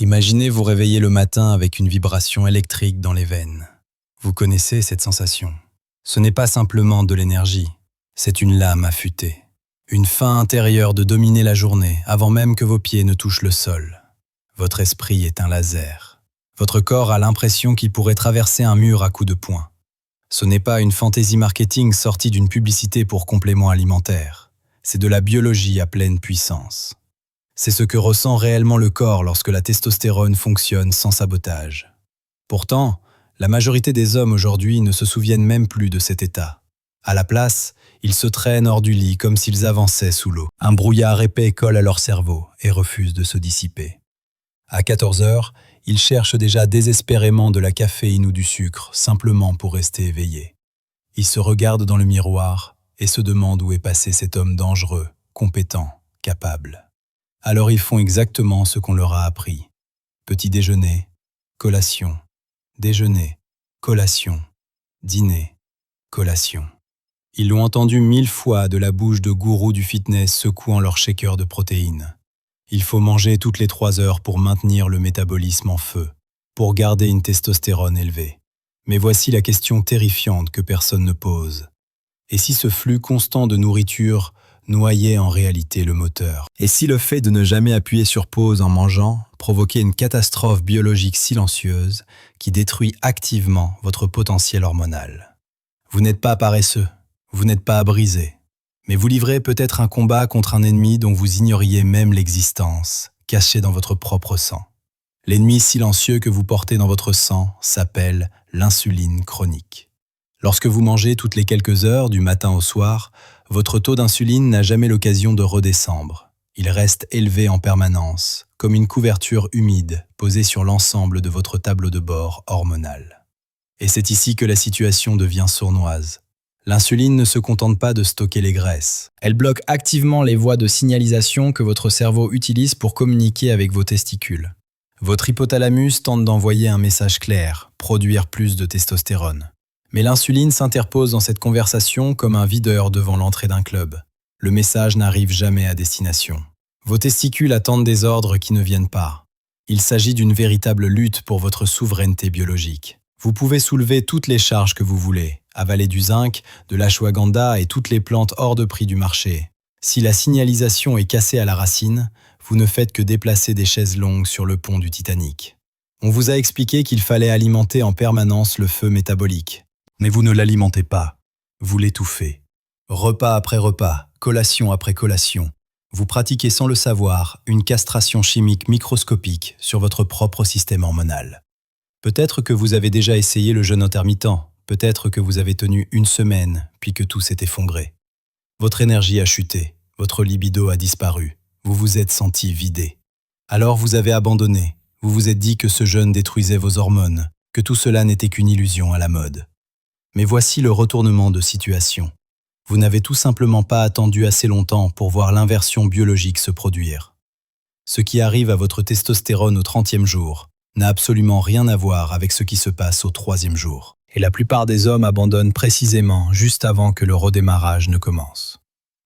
Imaginez vous réveiller le matin avec une vibration électrique dans les veines. Vous connaissez cette sensation. Ce n'est pas simplement de l'énergie, c'est une lame affûtée. Une faim intérieure de dominer la journée avant même que vos pieds ne touchent le sol. Votre esprit est un laser. Votre corps a l'impression qu'il pourrait traverser un mur à coups de poing. Ce n'est pas une fantaisie marketing sortie d'une publicité pour compléments alimentaires. C'est de la biologie à pleine puissance. C'est ce que ressent réellement le corps lorsque la testostérone fonctionne sans sabotage. Pourtant, la majorité des hommes aujourd'hui ne se souviennent même plus de cet état. À la place, ils se traînent hors du lit comme s'ils avançaient sous l'eau. Un brouillard épais colle à leur cerveau et refuse de se dissiper. À 14 heures, ils cherchent déjà désespérément de la caféine ou du sucre, simplement pour rester éveillés. Ils se regardent dans le miroir et se demandent où est passé cet homme dangereux, compétent, capable. Alors ils font exactement ce qu'on leur a appris. Petit déjeuner, collation, déjeuner, collation, dîner, collation. Ils l'ont entendu 1000 fois de la bouche de gourous du fitness secouant leur shaker de protéines. Il faut manger toutes les 3 heures pour maintenir le métabolisme en feu, pour garder une testostérone élevée. Mais voici la question terrifiante que personne ne pose. Et si ce flux constant de nourriture noyait en réalité le moteur? Et si le fait de ne jamais appuyer sur pause en mangeant provoquait une catastrophe biologique silencieuse qui détruit activement votre potentiel hormonal? Vous n'êtes pas paresseux, vous n'êtes pas à briser, mais vous livrez peut-être un combat contre un ennemi dont vous ignoriez même l'existence, caché dans votre propre sang. L'ennemi silencieux que vous portez dans votre sang s'appelle l'insuline chronique. Lorsque vous mangez toutes les quelques heures, du matin au soir, votre taux d'insuline n'a jamais l'occasion de redescendre. Il reste élevé en permanence, comme une couverture humide posée sur l'ensemble de votre tableau de bord hormonal. Et c'est ici que la situation devient sournoise. L'insuline ne se contente pas de stocker les graisses. Elle bloque activement les voies de signalisation que votre cerveau utilise pour communiquer avec vos testicules. Votre hypothalamus tente d'envoyer un message clair, produire plus de testostérone. Mais l'insuline s'interpose dans cette conversation comme un videur devant l'entrée d'un club. Le message n'arrive jamais à destination. Vos testicules attendent des ordres qui ne viennent pas. Il s'agit d'une véritable lutte pour votre souveraineté biologique. Vous pouvez soulever toutes les charges que vous voulez, avaler du zinc, de l'ashwagandha et toutes les plantes hors de prix du marché. Si la signalisation est cassée à la racine, vous ne faites que déplacer des chaises longues sur le pont du Titanic. On vous a expliqué qu'il fallait alimenter en permanence le feu métabolique. Mais vous ne l'alimentez pas, vous l'étouffez. Repas après repas, collation après collation, vous pratiquez sans le savoir une castration chimique microscopique sur votre propre système hormonal. Peut-être que vous avez déjà essayé le jeûne intermittent, peut-être que vous avez tenu 1 semaine, puis que tout s'est effondré. Votre énergie a chuté, votre libido a disparu, vous vous êtes senti vidé. Alors vous avez abandonné, vous vous êtes dit que ce jeûne détruisait vos hormones, que tout cela n'était qu'une illusion à la mode. Mais voici le retournement de situation. Vous n'avez tout simplement pas attendu assez longtemps pour voir l'inversion biologique se produire. Ce qui arrive à votre testostérone au 30e jour n'a absolument rien à voir avec ce qui se passe au 3e jour. Et la plupart des hommes abandonnent précisément juste avant que le redémarrage ne commence.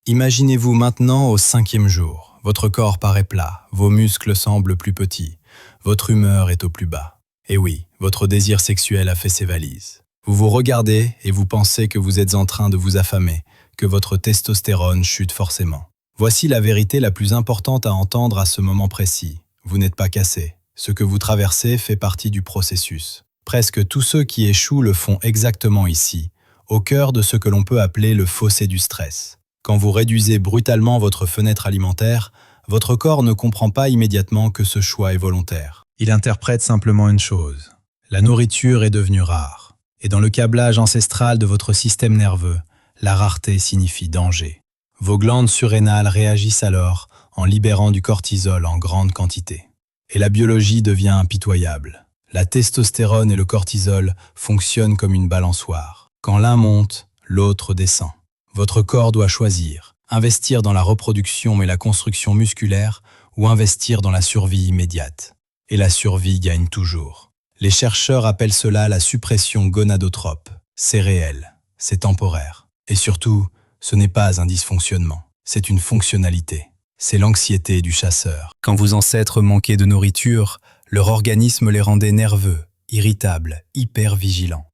Imaginez-vous maintenant au 5e jour. Votre corps paraît plat, vos muscles semblent plus petits, votre humeur est au plus bas. Et oui, votre désir sexuel a fait ses valises. Vous vous regardez et vous pensez que vous êtes en train de vous affamer, que votre testostérone chute forcément. Voici la vérité la plus importante à entendre à ce moment précis. Vous n'êtes pas cassé. Ce que vous traversez fait partie du processus. Presque tous ceux qui échouent le font exactement ici, au cœur de ce que l'on peut appeler le fossé du stress. Quand vous réduisez brutalement votre fenêtre alimentaire, votre corps ne comprend pas immédiatement que ce choix est volontaire. Il interprète simplement une chose. La nourriture est devenue rare. Et dans le câblage ancestral de votre système nerveux, la rareté signifie danger. Vos glandes surrénales réagissent alors en libérant du cortisol en grande quantité. Et la biologie devient impitoyable. La testostérone et le cortisol fonctionnent comme une balançoire. Quand l'un monte, l'autre descend. Votre corps doit choisir, investir dans la reproduction et la construction musculaire ou investir dans la survie immédiate. Et la survie gagne toujours. Les chercheurs appellent cela la suppression gonadotrope. C'est réel, c'est temporaire. Et surtout, ce n'est pas un dysfonctionnement, c'est une fonctionnalité. C'est l'anxiété du chasseur. Quand vos ancêtres manquaient de nourriture, Leur organisme les rendait nerveux, irritables, hyper vigilants.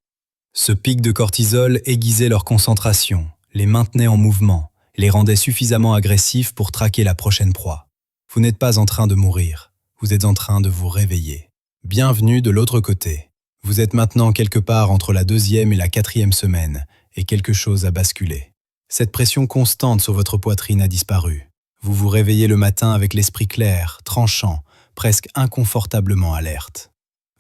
Ce pic de cortisol aiguisait leur concentration, les maintenait en mouvement, les rendait suffisamment agressifs pour traquer la prochaine proie. Vous n'êtes pas en train de mourir, vous êtes en train de vous réveiller. Bienvenue de l'autre côté. Vous êtes maintenant quelque part entre la 2e et la 4e semaine, et quelque chose a basculé. Cette pression constante sur votre poitrine a disparu. Vous vous réveillez le matin avec l'esprit clair, tranchant, presque inconfortablement alerte.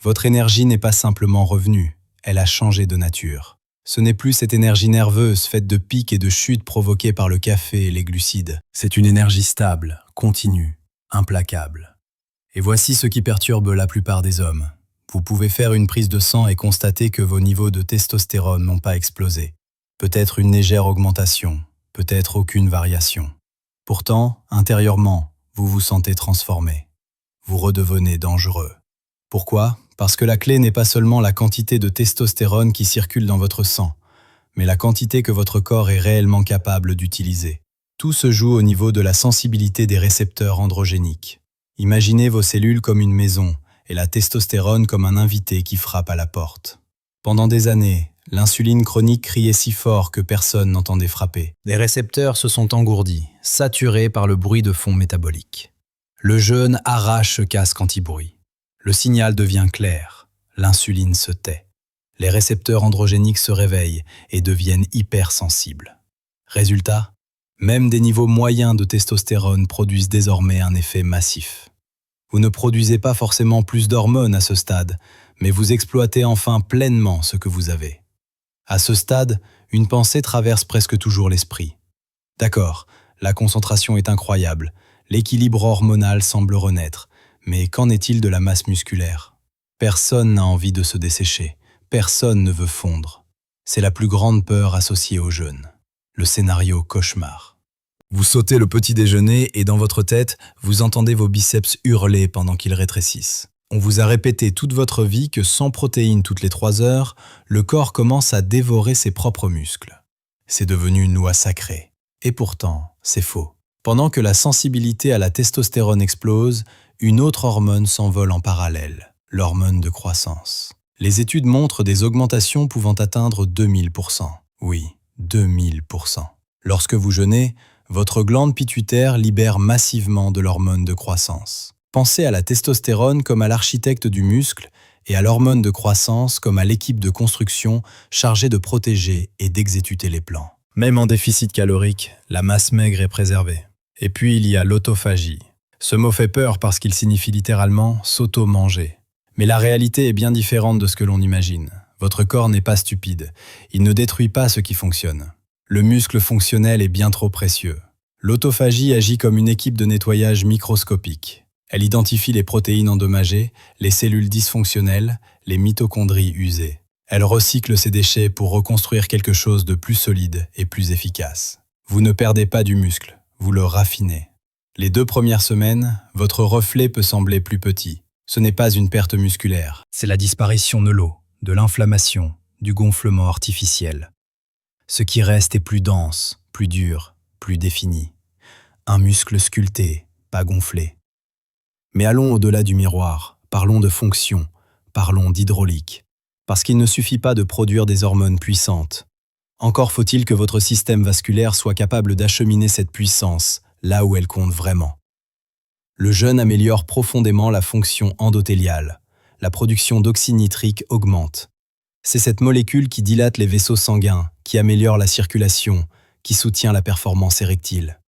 Votre énergie n'est pas simplement revenue, elle a changé de nature. Ce n'est plus cette énergie nerveuse faite de pics et de chutes provoquées par le café et les glucides. C'est une énergie stable, continue, implacable. Et voici ce qui perturbe la plupart des hommes. Vous pouvez faire une prise de sang et constater que vos niveaux de testostérone n'ont pas explosé. Peut-être une légère augmentation, peut-être aucune variation. Pourtant, intérieurement, vous vous sentez transformé. Vous redevenez dangereux. Pourquoi ? Parce que la clé n'est pas seulement la quantité de testostérone qui circule dans votre sang, mais la quantité que votre corps est réellement capable d'utiliser. Tout se joue au niveau de la sensibilité des récepteurs androgéniques. Imaginez vos cellules comme une maison et la testostérone comme un invité qui frappe à la porte. Pendant des années, l'insuline chronique criait si fort que personne n'entendait frapper. Les récepteurs se sont engourdis, saturés par le bruit de fond métabolique. Le jeûne arrache ce casque anti-bruit. Le signal devient clair, l'insuline se tait. Les récepteurs androgéniques se réveillent et deviennent hypersensibles. Résultat, même des niveaux moyens de testostérone produisent désormais un effet massif. Vous ne produisez pas forcément plus d'hormones à ce stade, mais vous exploitez enfin pleinement ce que vous avez. À ce stade, une pensée traverse presque toujours l'esprit. D'accord, la concentration est incroyable, l'équilibre hormonal semble renaître, mais qu'en est-il de la masse musculaire ? Personne n'a envie de se dessécher, personne ne veut fondre. C'est la plus grande peur associée au jeûne, le scénario cauchemar. Vous sautez le petit déjeuner et dans votre tête, vous entendez vos biceps hurler pendant qu'ils rétrécissent. On vous a répété toute votre vie que sans protéines toutes les 3 heures, le corps commence à dévorer ses propres muscles. C'est devenu une loi sacrée. Et pourtant, c'est faux. Pendant que la sensibilité à la testostérone explose, une autre hormone s'envole en parallèle, l'hormone de croissance. Les études montrent des augmentations pouvant atteindre 2000%. Oui, 2000%. Lorsque vous jeûnez, votre glande pituitaire libère massivement de l'hormone de croissance. Pensez à la testostérone comme à l'architecte du muscle et à l'hormone de croissance comme à l'équipe de construction chargée de protéger et d'exécuter les plans. Même en déficit calorique, la masse maigre est préservée. Et puis il y a l'autophagie. Ce mot fait peur parce qu'il signifie littéralement « s'auto-manger ». Mais la réalité est bien différente de ce que l'on imagine. Votre corps n'est pas stupide. Il ne détruit pas ce qui fonctionne. Le muscle fonctionnel est bien trop précieux. L'autophagie agit comme une équipe de nettoyage microscopique. Elle identifie les protéines endommagées, les cellules dysfonctionnelles, les mitochondries usées. Elle recycle ces déchets pour reconstruire quelque chose de plus solide et plus efficace. Vous ne perdez pas du muscle, vous le raffinez. Les 2 premières semaines, votre reflet peut sembler plus petit. Ce n'est pas une perte musculaire. C'est la disparition de l'eau, de l'inflammation, du gonflement artificiel. Ce qui reste est plus dense, plus dur, plus défini. Un muscle sculpté, pas gonflé. Mais allons au-delà du miroir, parlons de fonction, parlons d'hydraulique. Parce qu'il ne suffit pas de produire des hormones puissantes. Encore faut-il que votre système vasculaire soit capable d'acheminer cette puissance là où elle compte vraiment. Le jeûne améliore profondément la fonction endothéliale. La production d'oxyde nitrique augmente. C'est cette molécule qui dilate les vaisseaux sanguins, qui améliore la circulation, qui soutient la performance érectile.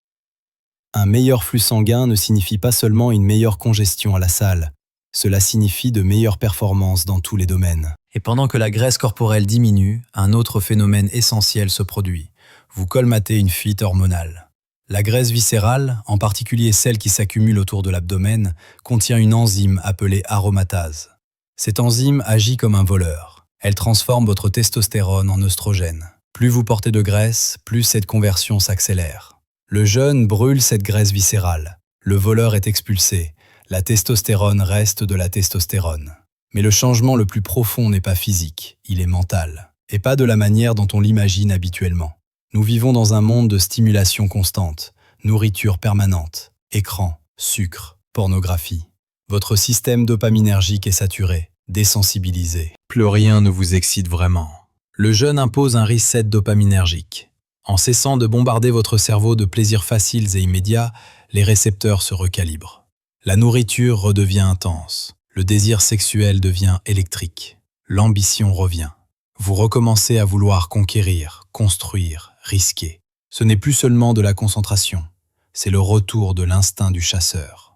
Un meilleur flux sanguin ne signifie pas seulement une meilleure congestion à la salle. Cela signifie de meilleures performances dans tous les domaines. Et pendant que la graisse corporelle diminue, un autre phénomène essentiel se produit. Vous colmatez une fuite hormonale. La graisse viscérale, en particulier celle qui s'accumule autour de l'abdomen, contient une enzyme appelée aromatase. Cette enzyme agit comme un voleur. Elle transforme votre testostérone en œstrogène. Plus vous portez de graisse, plus cette conversion s'accélère. Le jeûne brûle cette graisse viscérale. Le voleur est expulsé. La testostérone reste de la testostérone. Mais le changement le plus profond n'est pas physique, il est mental. Et pas de la manière dont on l'imagine habituellement. Nous vivons dans un monde de stimulation constante, nourriture permanente, écran, sucre, pornographie. Votre système dopaminergique est saturé, désensibilisé. Plus rien ne vous excite vraiment. Le jeûne impose un reset dopaminergique. En cessant de bombarder votre cerveau de plaisirs faciles et immédiats, les récepteurs se recalibrent. La nourriture redevient intense. Le désir sexuel devient électrique. L'ambition revient. Vous recommencez à vouloir conquérir, construire, risquer. Ce n'est plus seulement de la concentration, c'est le retour de l'instinct du chasseur.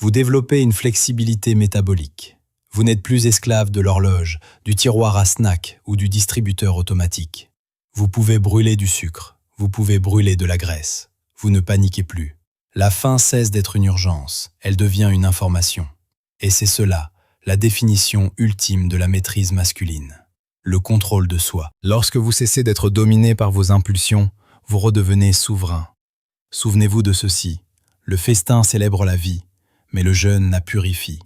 Vous développez une flexibilité métabolique. Vous n'êtes plus esclave de l'horloge, du tiroir à snack ou du distributeur automatique. Vous pouvez brûler du sucre, vous pouvez brûler de la graisse. Vous ne paniquez plus. La faim cesse d'être une urgence, elle devient une information. Et c'est cela, la définition ultime de la maîtrise masculine. Le contrôle de soi. Lorsque vous cessez d'être dominé par vos impulsions, vous redevenez souverain. Souvenez-vous de ceci, le festin célèbre la vie, mais le jeûne la purifie.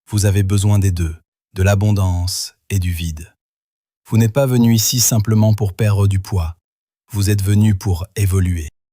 Vous avez besoin des deux, de l'abondance et du vide. Vous n'êtes pas venu ici simplement pour perdre du poids, vous êtes venu pour évoluer.